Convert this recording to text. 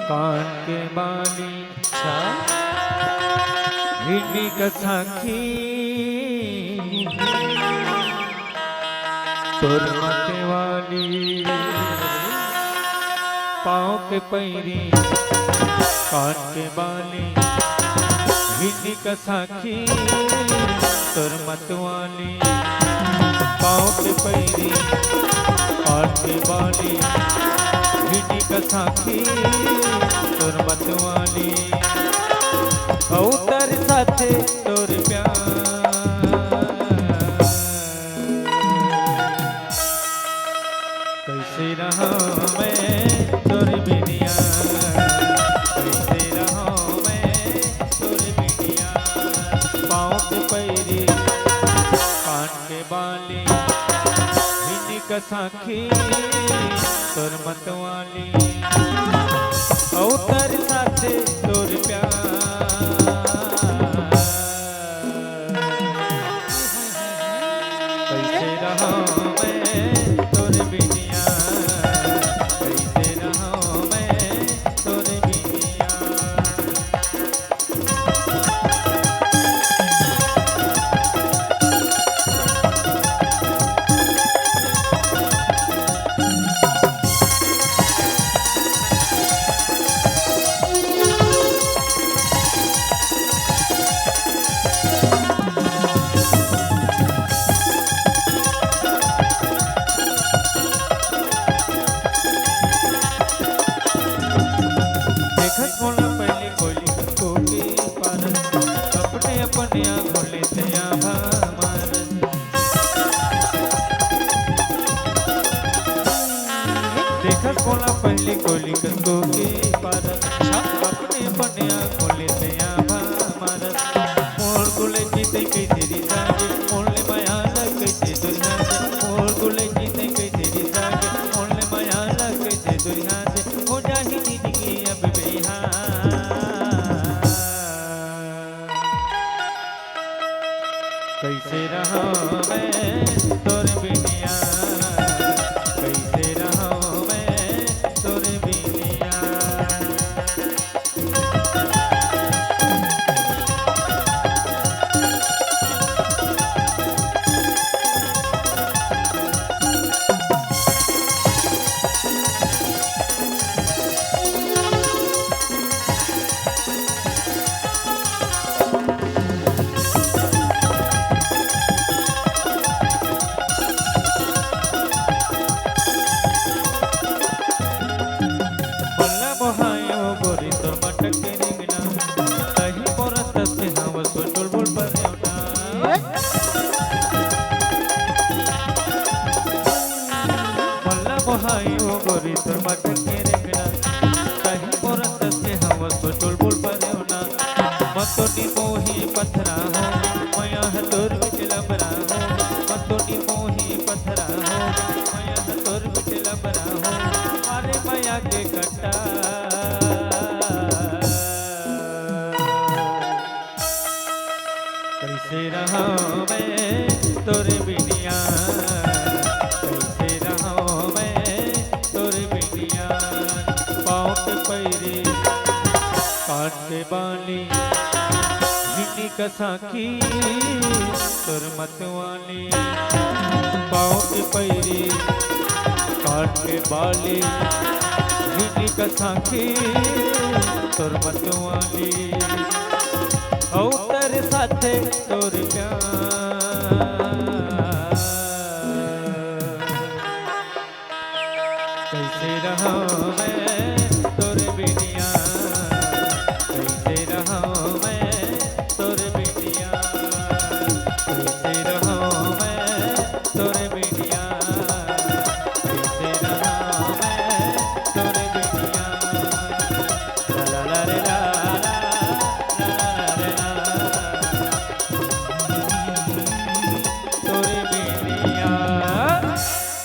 कान के बाली हिंदी का साखी तोर मते वाली पाँव के पैरी कान के बाली हिंदी का साखी तोर मत वाली पाँव के पैरी कान के बाली हिंदी का साखी तोर मत वाली औतर साथे तोर प्यार कैसे रहा मैं तोर बिनिया कैसे रहा मैं तोर बिनिया पाँव के पैरी कान के बाली हिंदी का साखी तोर मत वाली औतर साथे तोर प्यार कैसे रहा मैं तोर बिनिया कैसे रहा मैं तोर बिनिया देखत बोला पहले कोली कसको के पार अपने बनिया कोले तया मार मोर गुले जीते के तेरी जागे मोले माया लगे ते दुनिया से मोर गुले जीते के तेरी जागे मोले माया लगे ते दुनिया से हो जाही जिंदगी अब बेहाल कैसे रहा मैं तोर बिनिया कैसे रहा हायो गोरी तोर मटक के रेगना कहीं पोरत से हवस तो चुलबुल परेवना मतोनी मोही पथरा हो माया तोर बिच लबरा हो मतोनी मोही पथरा हो माया तोर बिच लबरा हो अरे माया के कट्टा कैसे रहा मैं तोर बिनिया पैरी काट के बाली हिंदी का साखी तोर मत वाली पाँव के पैरी काट के बाली हिंदी का साखी तोर मत वाली औतर साथे तोर प्यार